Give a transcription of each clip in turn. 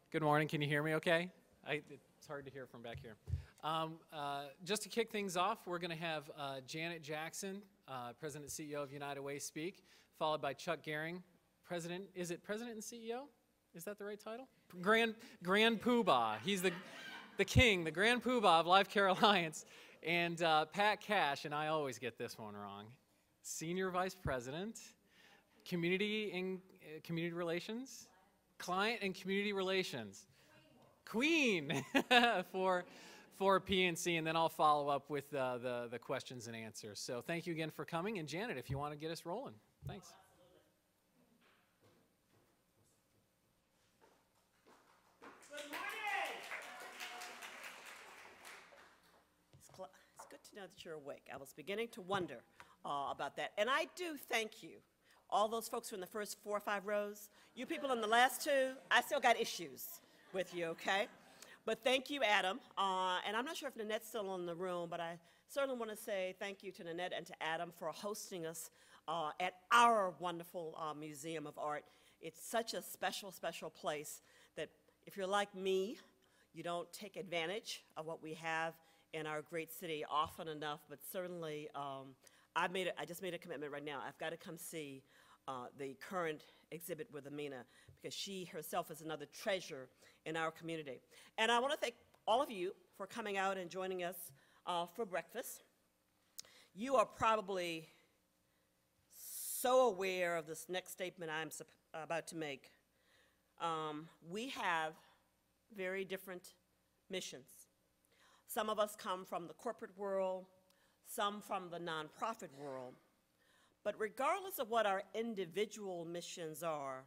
Good morning. Can you hear me okay? It's hard to hear from back here. Just to kick things off, we're going to have Janet Jackson, President and CEO of United Way, speak, followed by Chuck Gehring, President. Is it President and CEO? Is that the right title? Grand Poobah. He's the king, the Grand Poobah of Life Care Alliance. And Pat Cash, and I always get this one wrong, Senior Vice President, Community Relations, Client and Community Relations, Queen for PNC, and then I'll follow up with the questions and answers. So thank you again for coming, and Janet, if you want to get us rolling, thanks. Good morning. It's good to know that you're awake. I was beginning to wonder about that, and I do thank you. All those folks who are in the first 4 or 5 rows, you people in the last 2, I still got issues with you, okay? But thank you, Adam. And I'm not sure if Nanette's still in the room, but I certainly want to say thank you to Nanette and to Adam for hosting us at our wonderful Museum of Art. It's such a special, special place that if you're like me, you don't take advantage of what we have in our great city often enough, but certainly I just made a commitment right now. I've got to come see the current exhibit with Amina, because she herself is another treasure in our community. And I want to thank all of you for coming out and joining us for breakfast. You are probably so aware of this next statement I'm about to make. We have very different missions. Some of us come from the corporate world, some from the nonprofit world. But regardless of what our individual missions are,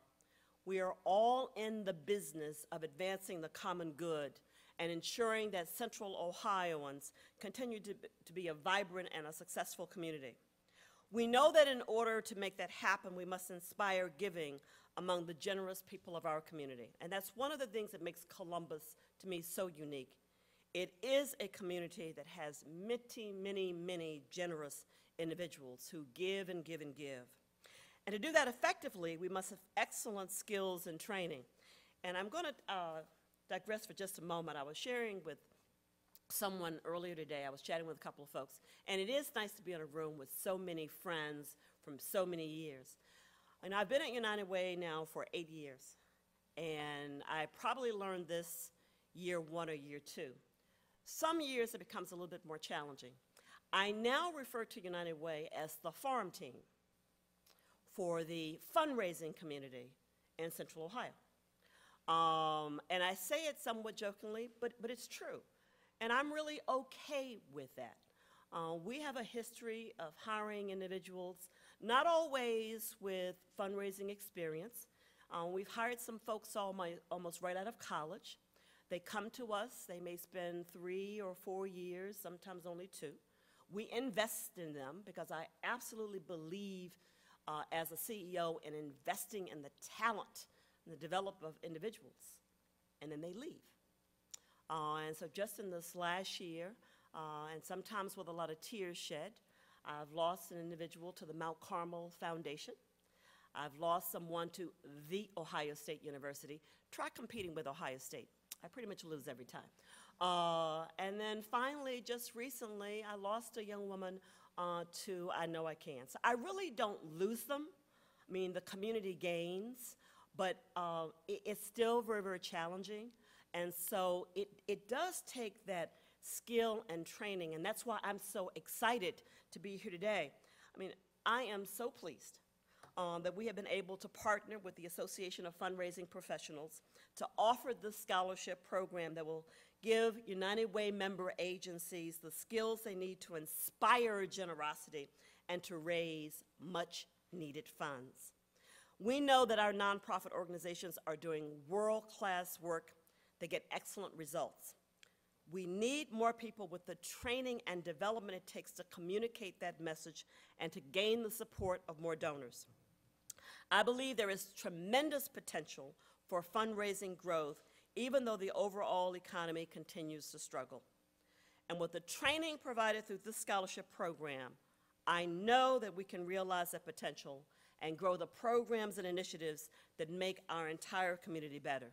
we are all in the business of advancing the common good and ensuring that Central Ohioans continue to be a vibrant and a successful community. We know that in order to make that happen, we must inspire giving among the generous people of our community. And that's one of the things that makes Columbus, to me, so unique. It is a community that has many generous individuals who give and give and give. And to do that effectively, we must have excellent skills and training. And I'm going to digress for just a moment. I was sharing with someone earlier today. I was chatting with a couple of folks. And it is nice to be in a room with so many friends from so many years. And I've been at United Way now for 8 years. And I probably learned this year 1 or year 2. Some years it becomes a little bit more challenging. I now refer to United Way as the farm team for the fundraising community in Central Ohio. And I say it somewhat jokingly, but it's true. And I'm really okay with that. We have a history of hiring individuals, not always with fundraising experience. We've hired some folks almost right out of college. They come to us, they may spend 3 or 4 years, sometimes only 2. We invest in them because I absolutely believe as a CEO in investing in the talent and the development of individuals, and then they leave. And so just in this last year, and sometimes with a lot of tears shed, I've lost an individual to the Mount Carmel Foundation. I've lost someone to the Ohio State University. Try competing with Ohio State. I pretty much lose every time. And then finally, just recently, I lost a young woman to I Know I Can. So I really don't lose them. I mean, the community gains, but it's still very challenging. And so it does take that skill and training, and that's why I'm so excited to be here today. I mean, I am so pleased that we have been able to partner with the Association of Fundraising Professionals to offer this scholarship program that will give United Way member agencies the skills they need to inspire generosity and to raise much needed funds. We know that our nonprofit organizations are doing world-class work. They get excellent results. We need more people with the training and development it takes to communicate that message and to gain the support of more donors. I believe there is tremendous potential for fundraising growth, even though the overall economy continues to struggle. And with the training provided through this scholarship program, I know that we can realize that potential and grow the programs and initiatives that make our entire community better.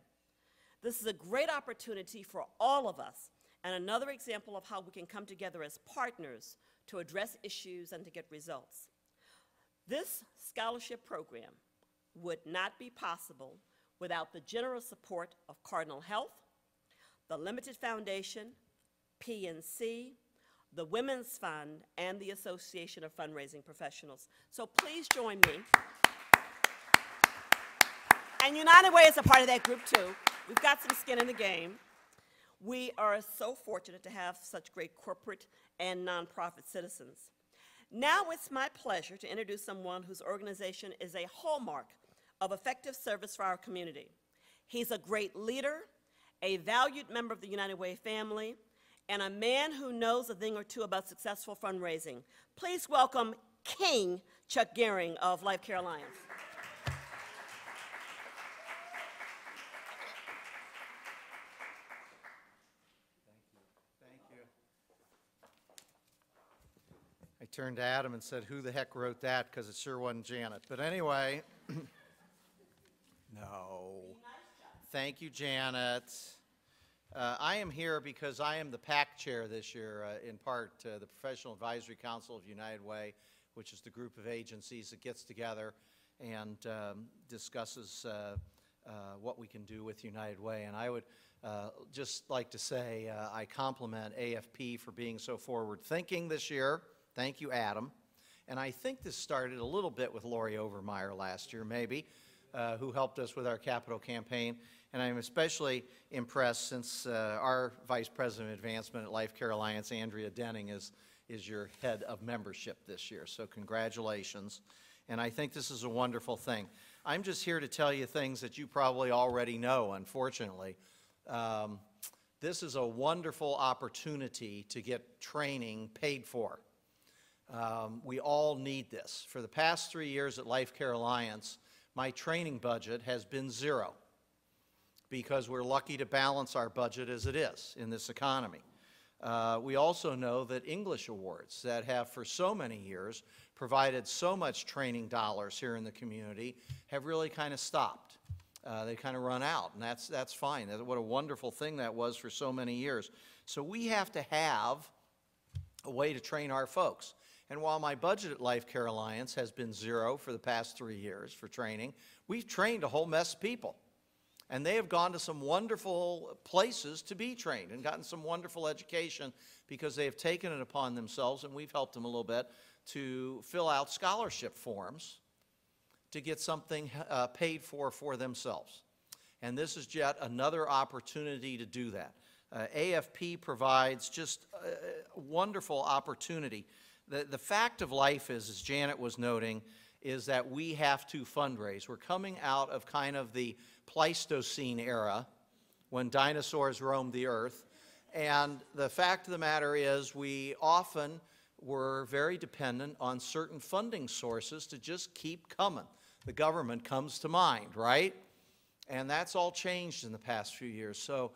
This is a great opportunity for all of us and another example of how we can come together as partners to address issues and to get results. This scholarship program would not be possible without the generous support of Cardinal Health, the Limited Foundation, PNC, the Women's Fund, and the Association of Fundraising Professionals. So please join me. And United Way is a part of that group too. We've got some skin in the game. We are so fortunate to have such great corporate and nonprofit citizens. Now it's my pleasure to introduce someone whose organization is a hallmark of effective service for our community. He's a great leader, a valued member of the United Way family, and a man who knows a thing or two about successful fundraising. Please welcome King Chuck Gehring of Life Care Alliance. I turned to Adam and said, who the heck wrote that? Because it sure wasn't Janet. But anyway, no. Thank you, Janet. I am here because I am the PAC chair this year, in part the Professional Advisory Council of United Way, which is the group of agencies that gets together and discusses what we can do with United Way. And I would just like to say I compliment AFP for being so forward-thinking this year. Thank you, Adam. And I think this started a little bit with Lori Overmeyer last year, maybe, who helped us with our capital campaign. And I'm especially impressed since our Vice President of Advancement at Life Care Alliance, Andrea Denning, is your head of membership this year. So congratulations. And I think this is a wonderful thing. I'm just here to tell you things that you probably already know, unfortunately. This is a wonderful opportunity to get training paid for. We all need this. For the past 3 years at Life Care Alliance, my training budget has been zero because we're lucky to balance our budget as it is in this economy. We also know that English awards that have for so many years provided so much training dollars here in the community have really kind of stopped. They kind of run out, and that's fine. What a wonderful thing that was for so many years. So we have to have a way to train our folks. And while my budget at Life Care Alliance has been zero for the past 3 years for training, we've trained a whole mess of people. And they have gone to some wonderful places to be trained and gotten some wonderful education because they have taken it upon themselves, and we've helped them a little bit, to fill out scholarship forms to get something paid for themselves. And this is yet another opportunity to do that. AFP provides just a wonderful opportunity. The fact of life is, as Janet was noting, is that we have to fundraise. We're coming out of kind of the Pleistocene era when dinosaurs roamed the earth. And the fact of the matter is we often were very dependent on certain funding sources to just keep coming. The government comes to mind, right? And that's all changed in the past few years. So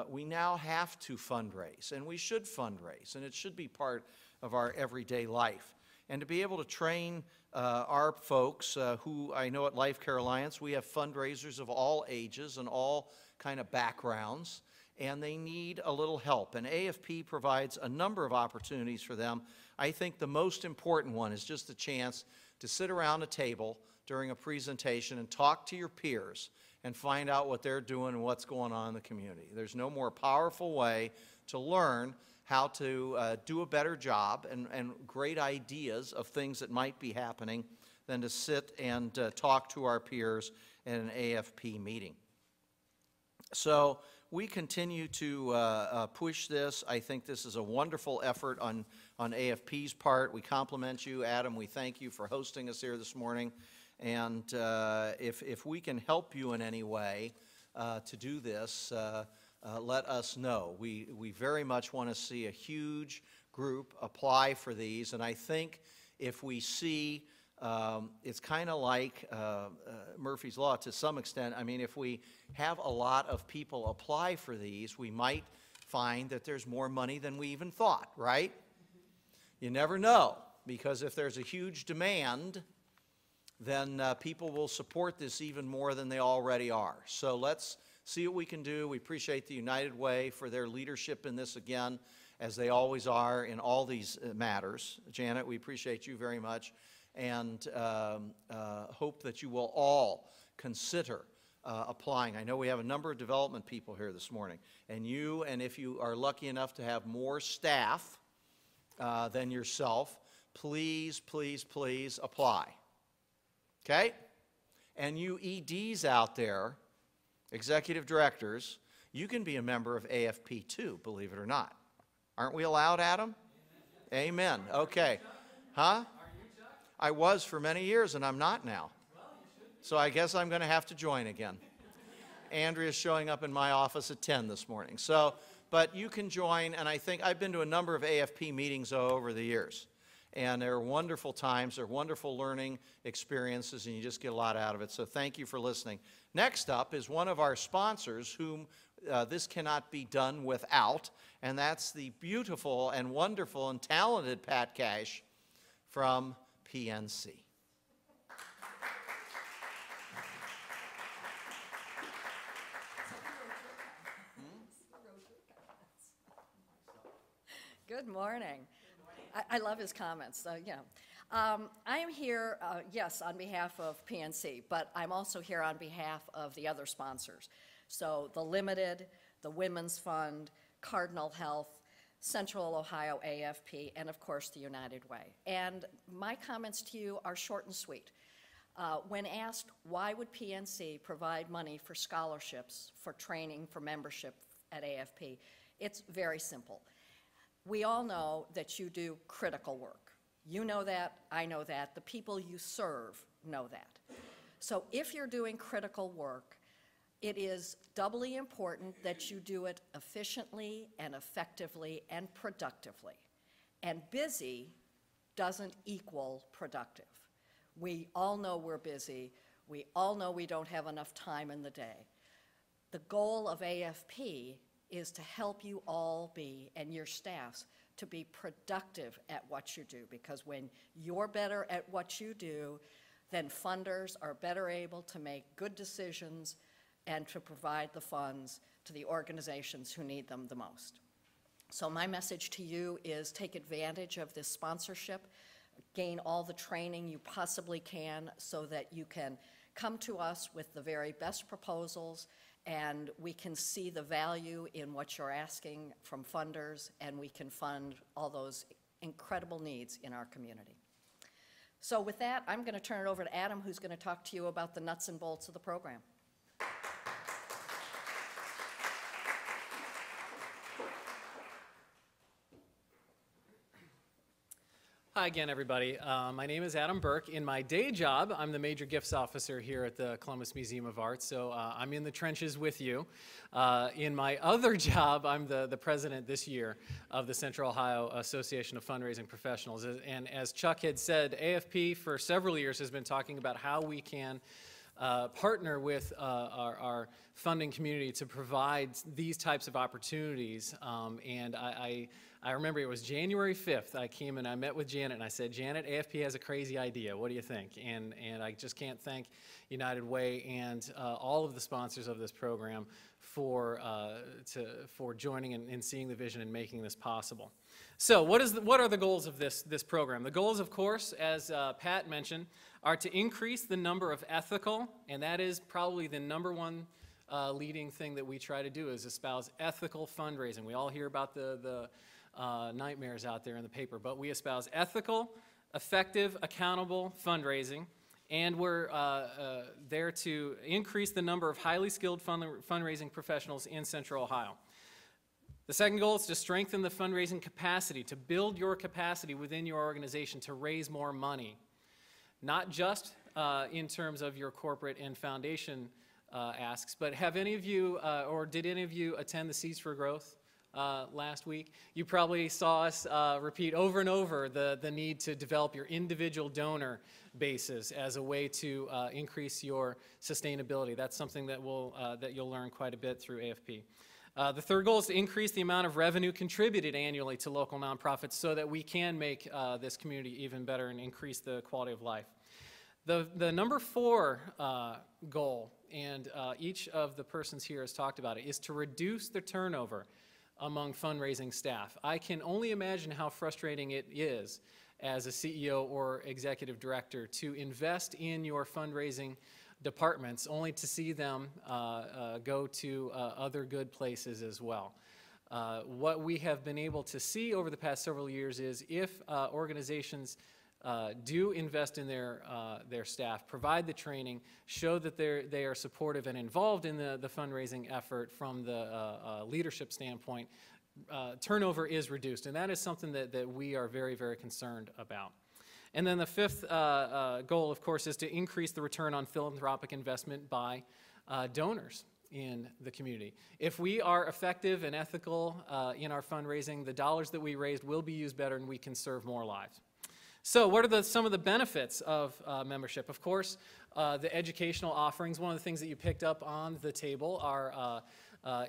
we now have to fundraise, and we should fundraise, and it should be part of our everyday life. And to be able to train our folks who I know at Life Care Alliance, we have fundraisers of all ages and all kind of backgrounds, and they need a little help. And AFP provides a number of opportunities for them. I think the most important one is just the chance to sit around a table during a presentation and talk to your peers and find out what they're doing and what's going on in the community. There's no more powerful way to learn how to do a better job and great ideas of things that might be happening than to sit and talk to our peers in an AFP meeting. So we continue to push this. I think this is a wonderful effort on AFP's part. We compliment you, Adam. We thank you for hosting us here this morning. And if we can help you in any way to do this, let us know. We very much want to see a huge group apply for these, and I think if we see, it's kind of like Murphy's Law to some extent. I mean, if we have a lot of people apply for these, we might find that there's more money than we even thought, right? You never know, because if there's a huge demand, then people will support this even more than they already are. So let's see what we can do. We appreciate the United Way for their leadership in this again, as they always are in all these matters. Janet, we appreciate you very much, and hope that you will all consider applying. I know we have a number of development people here this morning, and if you are lucky enough to have more staff than yourself, please, please, please apply. Okay? And you EDs out there, executive directors, you can be a member of AFP too, believe it or not. Aren't we allowed, Adam? Amen. Okay. Huh? I was for many years, and I'm not now. So I guess I'm going to have to join again. Andrea's showing up in my office at 10 this morning. So, but you can join, and I think I've been to a number of AFP meetings over the years. And they're wonderful times, they're wonderful learning experiences, and you just get a lot out of it. So thank you for listening. Next up is one of our sponsors whom this cannot be done without, and that's the beautiful and wonderful and talented Pat Cash from PNC. Good morning. I love his comments. I am here, yes, on behalf of PNC, but I'm also here on behalf of the other sponsors. So the Limited, the Women's Fund, Cardinal Health, Central Ohio AFP, and of course the United Way. And my comments to you are short and sweet. When asked why would PNC provide money for scholarships, for training, for membership at AFP, it's very simple. We all know that you do critical work. You know that, I know that, the people you serve know that. So if you're doing critical work, it is doubly important that you do it efficiently and effectively and productively. And busy doesn't equal productive. We all know we're busy. We all know we don't have enough time in the day. The goal of AFP is to help you all be, and your staffs, to be productive at what you do, because when you're better at what you do, then funders are better able to make good decisions and to provide the funds to the organizations who need them the most. So my message to you is take advantage of this sponsorship, gain all the training you possibly can so that you can come to us with the very best proposals, and we can see the value in what you're asking from funders, and we can fund all those incredible needs in our community. So with that, I'm going to turn it over to Adam, who's going to talk to you about the nuts and bolts of the program. Hi again, everybody. My name is Adam Burke. In my day job, I'm the Major Gifts Officer here at the Columbus Museum of Art, so I'm in the trenches with you. In my other job, I'm the president this year of the Central Ohio Association of Fundraising Professionals. And as Chuck had said, AFP for several years has been talking about how we can partner with our funding community to provide these types of opportunities. And I remember it was January 5th, I came and I met with Janet and I said, Janet, AFP has a crazy idea. What do you think? And I just can't thank United Way and all of the sponsors of this program for joining and seeing the vision and making this possible. So what are the goals of this program? The goals, of course, as Pat mentioned, are to increase the number of ethical, and that is probably the number one leading thing that we try to do, is espouse ethical fundraising. We all hear about the nightmares out there in the paper, but we espouse ethical, effective, accountable fundraising, and we're there to increase the number of highly skilled fundraising professionals in Central Ohio. The second goal is to strengthen the fundraising capacity, to build your capacity within your organization to raise more money, not just in terms of your corporate and foundation asks, but have any of you, or did any of you attend the Seeds for Growth last week? You probably saw us repeat over and over the need to develop your individual donor bases as a way to increase your sustainability. That's something that you'll learn quite a bit through AFP. The third goal is to increase the amount of revenue contributed annually to local nonprofits so that we can make this community even better and increase the quality of life. The number 4 goal, and each of the persons here has talked about it, is to reduce the turnover among fundraising staff. I can only imagine how frustrating it is as a CEO or executive director to invest in your fundraising departments only to see them go to other good places as well. What we have been able to see over the past several years is if organizations do invest in their staff, provide the training, show that they are supportive and involved in the fundraising effort from the leadership standpoint, turnover is reduced. And that is something that we are very, very concerned about. And then the 5th goal, of course, is to increase the return on philanthropic investment by donors in the community. If we are effective and ethical in our fundraising, the dollars that we raised will be used better and we can serve more lives. So what are some of the benefits of membership? Of course, the educational offerings. One of the things that you picked up on the table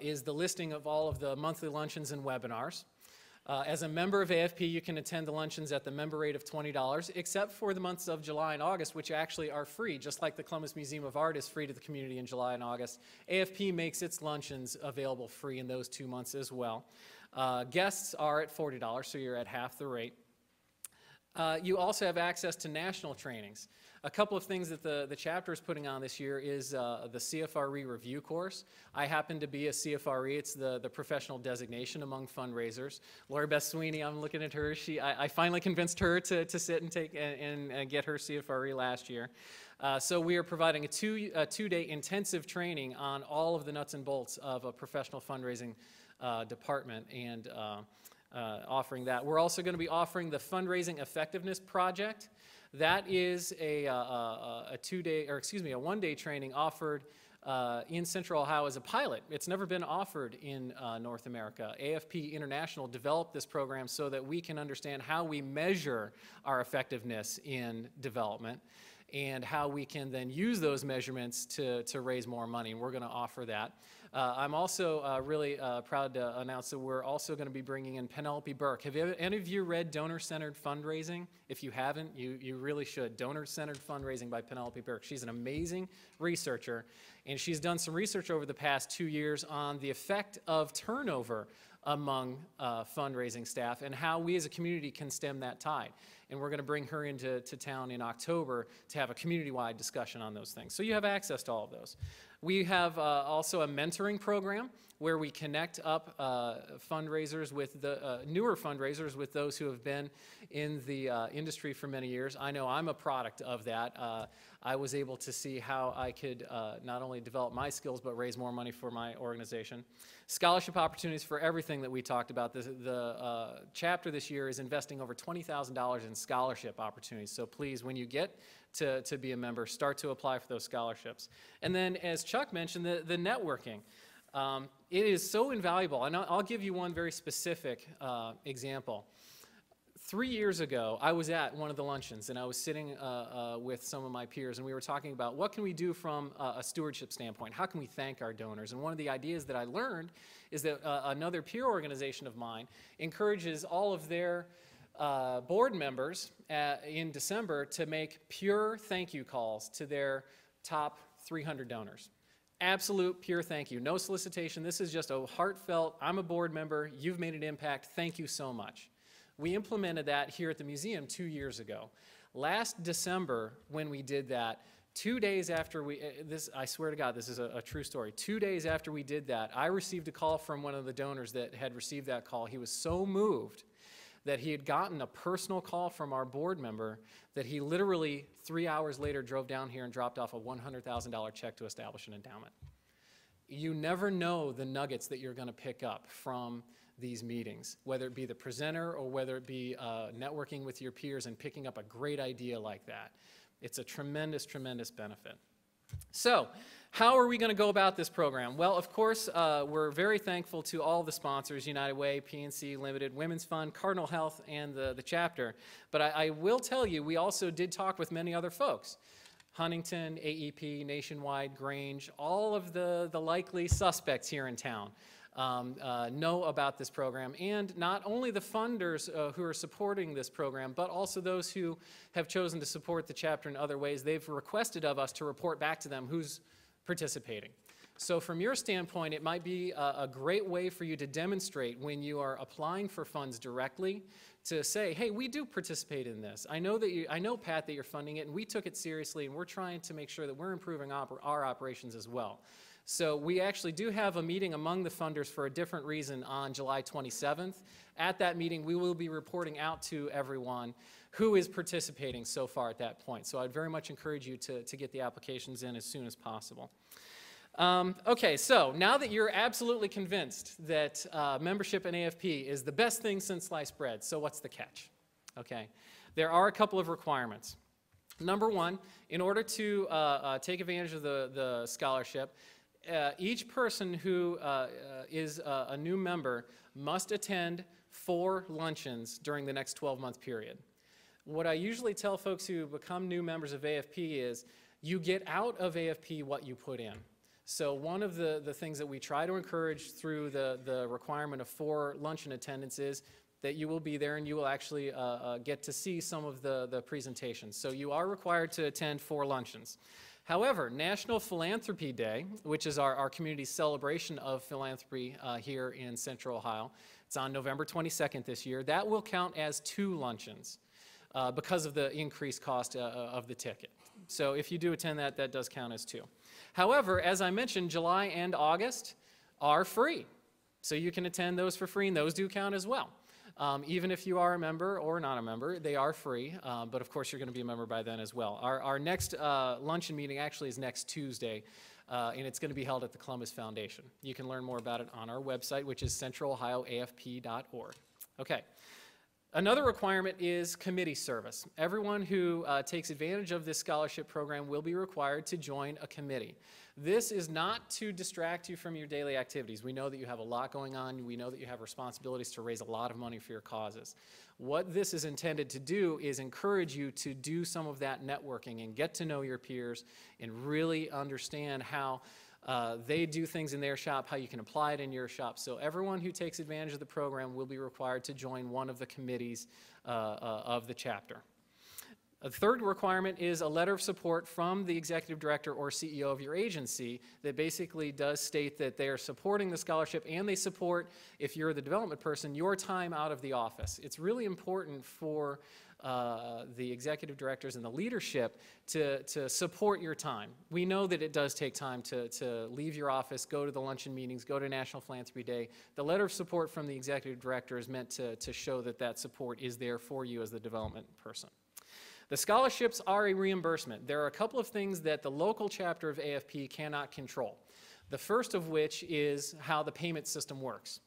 is the listing of all of the monthly luncheons and webinars. As a member of AFP, you can attend the luncheons at the member rate of $20, except for the months of July and August, which actually are free. Just like the Columbus Museum of Art is free to the community in July and August, AFP makes its luncheons available free in those 2 months as well. Guests are at $40, so you're at half the rate. You also have access to national trainings. A couple of things that the chapter is putting on this year is the CFRE review course. I happen to be a CFRE. It's the professional designation among fundraisers. Lori Beth Sweeney, I'm looking at her. I finally convinced her to sit and take and get her CFRE last year. So we are providing a two-day intensive training on all of the nuts and bolts of a professional fundraising department and offering that. We're also going to be offering the Fundraising Effectiveness Project. That is a one-day training offered in Central Ohio as a pilot. It's never been offered in North America. AFP International developed this program so that we can understand how we measure our effectiveness in development and how we can then use those measurements to raise more money, and we're going to offer that. I'm also really proud to announce that we're also going to be bringing in Penelope Burke. Have any of you read Donor-Centered Fundraising? If you haven't, you really should. Donor-Centered Fundraising by Penelope Burke. She's an amazing researcher, and she's done some research over the past 2 years on the effect of turnover among fundraising staff and how we as a community can stem that tide. And we're going to bring her into town in October to have a community-wide discussion on those things. So you have access to all of those. We have also a mentoring program where we connect up fundraisers with the newer fundraisers with those who have been in the industry for many years. I know I'm a product of that. I was able to see how I could not only develop my skills but raise more money for my organization. Scholarship opportunities for everything that we talked about. The chapter this year is investing over $20,000 in scholarship opportunities. So please, when you get to be a member, start to apply for those scholarships. And then, as Chuck mentioned, the networking. It is so invaluable, and I'll give you one very specific example. 3 years ago, I was at one of the luncheons, and I was sitting with some of my peers, and we were talking about what can we do from a stewardship standpoint? How can we thank our donors? And one of the ideas that I learned is that another peer organization of mine encourages all of their board members in December to make pure thank you calls to their top 300 donors. Absolute pure thank you, no solicitation. This is just a heartfelt, I'm a board member, you've made an impact, thank you so much. We implemented that here at the museum 2 years ago. Last December, when we did that, 2 days after I swear to God, this is a true story. 2 days after we did that, I received a call from one of the donors that had received that call. He was so moved that he had gotten a personal call from our board member that he literally 3 hours later drove down here and dropped off a $100,000 check to establish an endowment. You never know the nuggets that you're going to pick up from these meetings, whether it be the presenter or whether it be networking with your peers and picking up a great idea like that. It's a tremendous, tremendous benefit. So, how are we going to go about this program? Well, of course, we're very thankful to all the sponsors, United Way, PNC Limited, Women's Fund, Cardinal Health, and the chapter. But I will tell you, we also did talk with many other folks. Huntington, AEP, Nationwide, Grange, all of the likely suspects here in town. know about this program, and not only the funders who are supporting this program, but also those who have chosen to support the chapter in other ways. They've requested of us to report back to them who's participating. So from your standpoint, it might be a great way for you to demonstrate when you are applying for funds directly to say, hey, we do participate in this. I know, Pat, that you're funding it, and we took it seriously, and we're trying to make sure that we're improving our operations as well. So we actually do have a meeting among the funders for a different reason on July 27th. At that meeting, we will be reporting out to everyone who is participating so far at that point. So I'd very much encourage you to get the applications in as soon as possible. Okay, so now that you're absolutely convinced that membership in AFP is the best thing since sliced bread, so what's the catch? Okay, there are a couple of requirements. Number one, in order to take advantage of the scholarship, each person who is a new member must attend 4 luncheons during the next 12-month period. What I usually tell folks who become new members of AFP is you get out of AFP what you put in. So one of the things that we try to encourage through the requirement of 4 luncheon attendance is that you will be there and you will actually get to see some of the presentations. So you are required to attend 4 luncheons. However, National Philanthropy Day, which is our community's celebration of philanthropy here in Central Ohio, it's on November 22nd this year, that will count as 2 luncheons because of the increased cost of the ticket. So if you do attend that, that does count as 2. However, as I mentioned, July and August are free. So you can attend those for free, and those do count as well. Even if you are a member or not a member, they are free, but of course you're going to be a member by then as well. Our next luncheon meeting actually is next Tuesday, and it's going to be held at the Columbus Foundation. You can learn more about it on our website, which is centralohioafp.org. Okay. Another requirement is committee service. Everyone who takes advantage of this scholarship program will be required to join a committee. This is not to distract you from your daily activities. We know that you have a lot going on. We know that you have responsibilities to raise a lot of money for your causes. What this is intended to do is encourage you to do some of that networking and get to know your peers and really understand how they do things in their shop, how you can apply it in your shop. So everyone who takes advantage of the program will be required to join one of the committees of the chapter. A third requirement is a letter of support from the executive director or CEO of your agency that basically does state that they are supporting the scholarship and they support, if you're the development person, your time out of the office. It's really important for the executive directors and the leadership to support your time. We know that it does take time to leave your office, go to the luncheon meetings, go to National Philanthropy Day. The letter of support from the executive director is meant to show that that support is there for you as the development person. The scholarships are a reimbursement. There are a couple of things that the local chapter of AFP cannot control. The first of which is how the payment system works.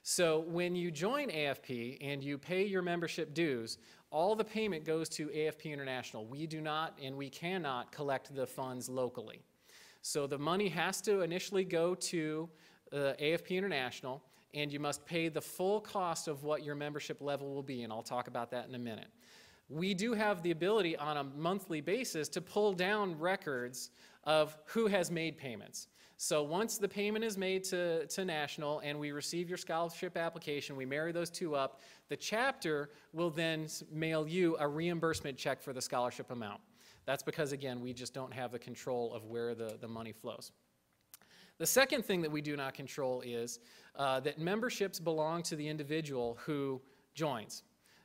So when you join AFP and you pay your membership dues, all the payment goes to AFP International. We do not and we cannot collect the funds locally. So the money has to initially go to AFP International, and you must pay the full cost of what your membership level will be, and I'll talk about that in a minute. We do have the ability on a monthly basis to pull down records of who has made payments. So once the payment is made to National and we receive your scholarship application, we marry those two up, the chapter will then mail you a reimbursement check for the scholarship amount. That's because, again, we just don't have the control of where the money flows. The second thing that we do not control is that memberships belong to the individual who joins.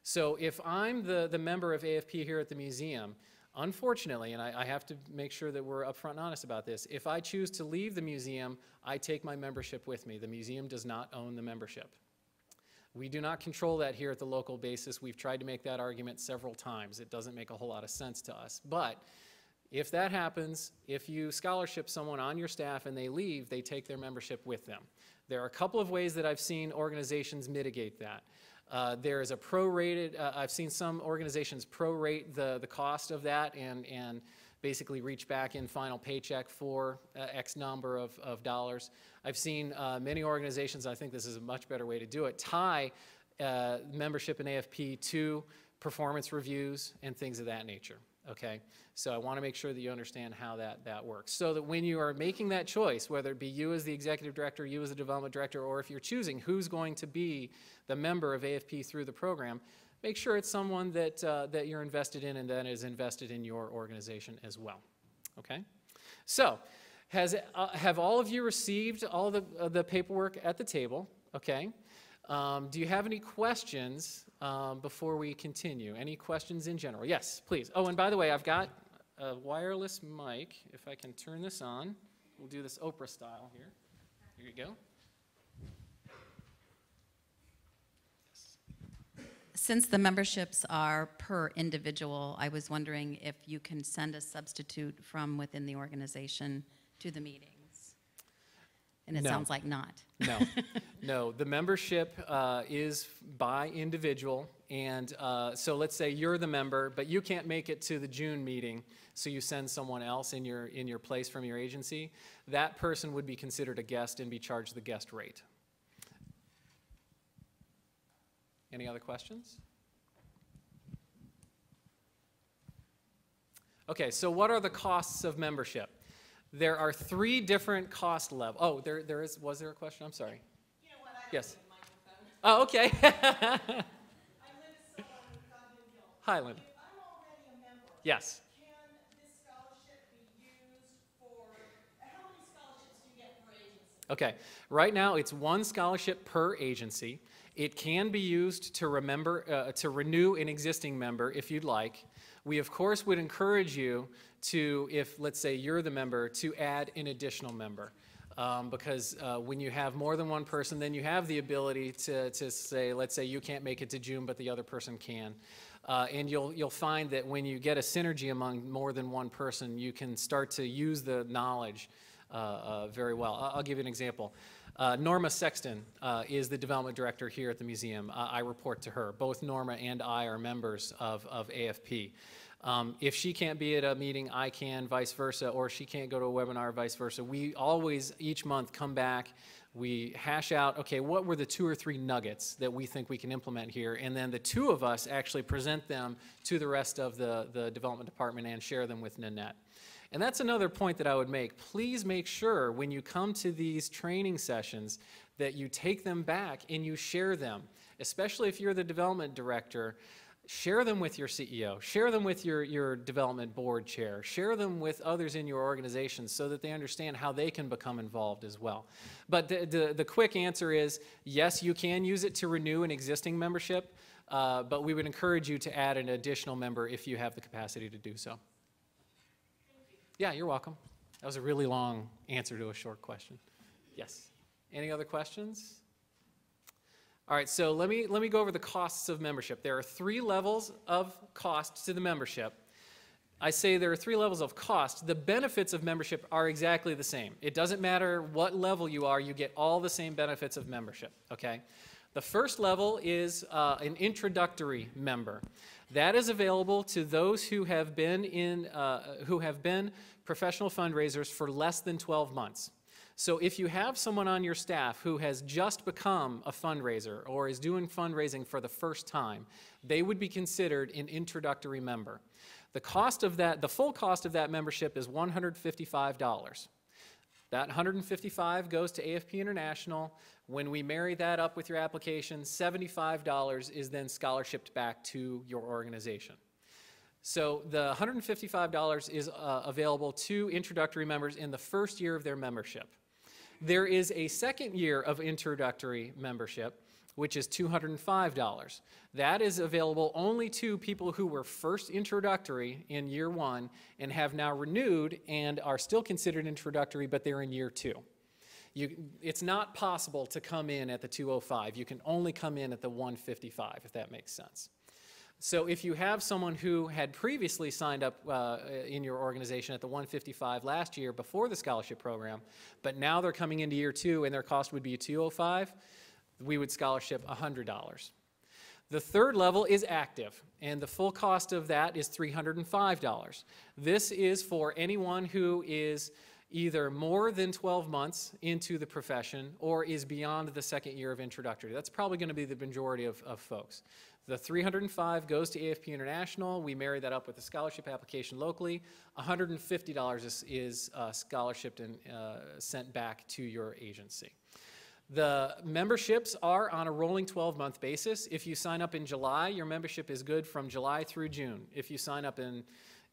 So if I'm the member of AFP here at the museum, unfortunately, and I have to make sure that we're upfront and honest about this, if I choose to leave the museum, I take my membership with me. The museum does not own the membership. We do not control that here at the local basis. We've tried to make that argument several times. It doesn't make a whole lot of sense to us. But if that happens, if you scholarship someone on your staff and they leave, they take their membership with them. There are a couple of ways that I've seen organizations mitigate that. There is a prorated, I've seen some organizations prorate the cost of that and basically reach back in final paycheck for X number of dollars. I've seen many organizations, I think this is a much better way to do it, tie membership in AFP to performance reviews and things of that nature. okay? So I want to make sure that you understand how that works. So that when you are making that choice, whether it be you as the executive director, you as the development director, or if you're choosing who's going to be the member of AFP through the program, make sure it's someone that, that you're invested in and that is invested in your organization as well, okay? So, have all of you received all the paperwork at the table, okay? Do you have any questions before we continue? Any questions in general? Yes, please. Oh, and by the way, I've got a wireless mic. If I can turn this on, we'll do this Oprah style here. Here you go. Since the memberships are per individual, I was wondering if you can send a substitute from within the organization to the meetings. And it No. sounds like not. No, no. The membership is by individual, and so let's say you're the member, but you can't make it to the June meeting, so you send someone else in your place from your agency. That person would be considered a guest and be charged the guest rate. Any other questions? Okay, so what are the costs of membership? There are 3 different cost levels. Oh, there is. Was there a question? I'm sorry. You know what? I don't Yes. need a microphone. Oh, okay. I'm Linda Silva with Godwin Hill. Hi, Linda. If I'm already a member, Yes. can this scholarship be used for, how many scholarships do you get per agency? Okay. Right now, it's 1 scholarship per agency. It can be used to renew an existing member if you'd like. We, of course, would encourage you to, if, let's say, you're the member, to add an additional member. Because when you have more than one person, then you have the ability to say, let's say you can't make it to June, but the other person can. And you'll find that when you get a synergy among more than one person, you can start to use the knowledge very well. I'll give you an example. Norma Sexton is the development director here at the museum. I report to her. Both Norma and I are members of AFP. If she can't be at a meeting, I can, vice versa, or she can't go to a webinar, vice versa. We always, each month, come back, we hash out, okay, what were the 2 or 3 nuggets that we think we can implement here, and then the 2 of us actually present them to the rest of the development department and share them with Nanette. And that's another point that I would make. Please make sure when you come to these training sessions that you take them back and you share them, especially if you're the development director. Share them with your CEO, share them with your development board chair, share them with others in your organization so that they understand how they can become involved as well. But the quick answer is, yes, you can use it to renew an existing membership, but we would encourage you to add an additional member if you have the capacity to do so. Yeah, you're welcome. That was a really long answer to a short question. Yes. Any other questions? All right, so let me go over the costs of membership. There are 3 levels of cost to the membership. I say there are 3 levels of cost. The benefits of membership are exactly the same. It doesn't matter what level you are, you get all the same benefits of membership, okay? The first level is an introductory member. That is available to those who have been professional fundraisers for less than 12 months. So if you have someone on your staff who has just become a fundraiser or is doing fundraising for the first time, they would be considered an introductory member. The cost of that, the full cost of that membership is $155. That $155 goes to AFP International. When we marry that up with your application, $75 is then scholarshiped back to your organization. So the $155 is available to introductory members in the first year of their membership. There is a second year of introductory membership, which is $205. That is available only to people who were first introductory in year 1 and have now renewed and are still considered introductory, but they're in year 2. It's not possible to come in at the 205. You can only come in at the 155, if that makes sense. So if you have someone who had previously signed up in your organization at the 155 last year before the scholarship program, but now they're coming into year 2 and their cost would be $205, we would scholarship $100. The third level is active, and the full cost of that is $305. This is for anyone who is either more than 12 months into the profession or is beyond the second year of introductory. That's probably going to be the majority of folks. The 305 goes to AFP International. We marry that up with a scholarship application locally. $150 is scholarship and sent back to your agency. The memberships are on a rolling 12-month basis. If you sign up in July, your membership is good from July through June. If you sign up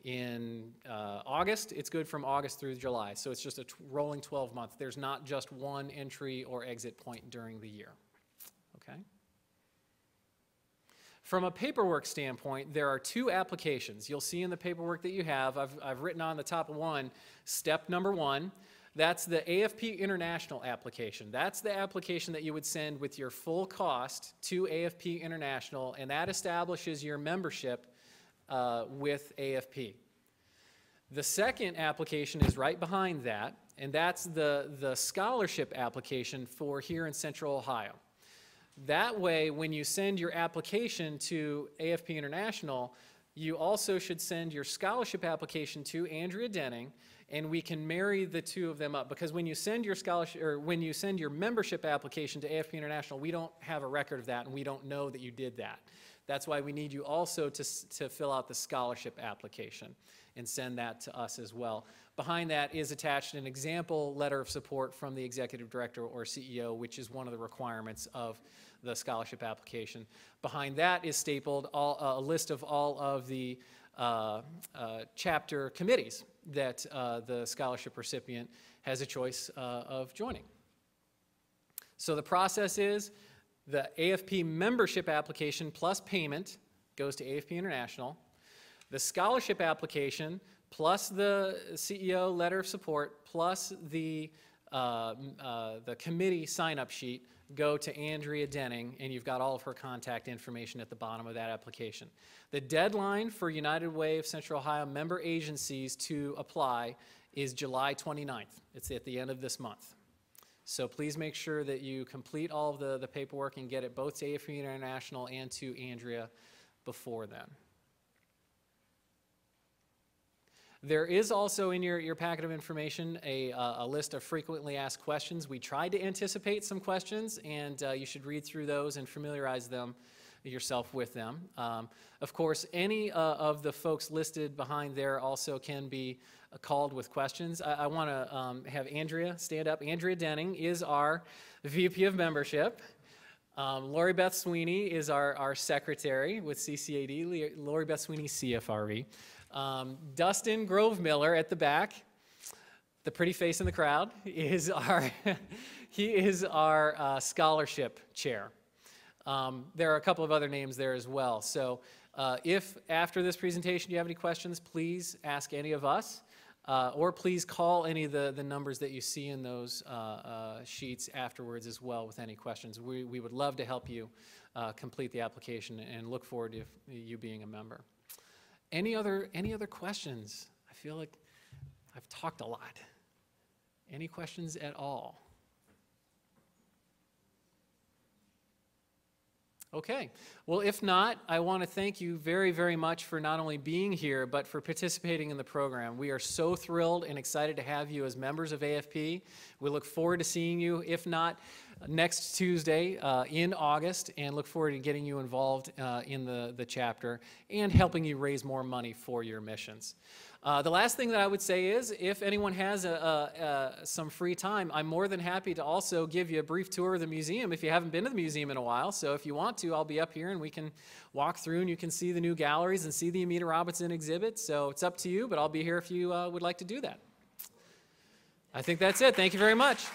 in August, it's good from August through July. So it's just a rolling 12-month. There's not just one entry or exit point during the year. Okay? From a paperwork standpoint, there are two applications. You'll see in the paperwork that you have, I've written on the top of one, step number 1. That's the AFP International application. That's the application that you would send with your full cost to AFP International, and that establishes your membership with AFP. The second application is right behind that, and that's the scholarship application for here in Central Ohio. That way, when you send your application to AFP International, you also should send your scholarship application to Andrea Denning, and we can marry the two of them up. Because when you send your scholarship, or when you send your membership application to AFP International, we don't have a record of that, and we don't know that you did that. That's why we need you also to fill out the scholarship application and send that to us as well. Behind that is attached an example letter of support from the executive director or CEO, which is one of the requirements of the scholarship application. Behind that is stapled a list of all of the chapter committees that the scholarship recipient has a choice of joining. So the process is the AFP membership application plus payment goes to AFP International. The scholarship application plus the CEO letter of support plus the committee sign-up sheet go to Andrea Denning, and you've got all of her contact information at the bottom of that application. The deadline for United Way of Central Ohio member agencies to apply is July 29th. It's at the end of this month. So please make sure that you complete all of the paperwork and get it both to AFP International and to Andrea before then. There is also in your packet of information a list of frequently asked questions. We tried to anticipate some questions, and you should read through those and familiarize yourself with them. Of course, any of the folks listed behind there also can be called with questions. I want to have Andrea stand up. Andrea Denning is our VP of Membership. Lori Beth Sweeney is our secretary with CCAD. Lori Beth Sweeney, CFRE. Dustin Grove Miller at the back, the pretty face in the crowd, is our scholarship chair. There are a couple of other names there as well. So if after this presentation you have any questions, please ask any of us, or please call any of the numbers that you see in those sheets afterwards as well with any questions. We would love to help you complete the application and look forward to you being a member. Any other questions? I feel like I've talked a lot. Any questions at all? Okay. Well, if not, I want to thank you very, very much for not only being here, but for participating in the program. We are so thrilled and excited to have you as members of AFP. We look forward to seeing you, if not next Tuesday in August, and look forward to getting you involved in the chapter and helping you raise more money for your missions. The last thing that I would say is, if anyone has some free time, I'm more than happy to also give you a brief tour of the museum if you haven't been to the museum in a while. So if you want to, I'll be up here and we can walk through and you can see the new galleries and see the Amita Robinson exhibit. So it's up to you, but I'll be here if you would like to do that. I think that's it. Thank you very much.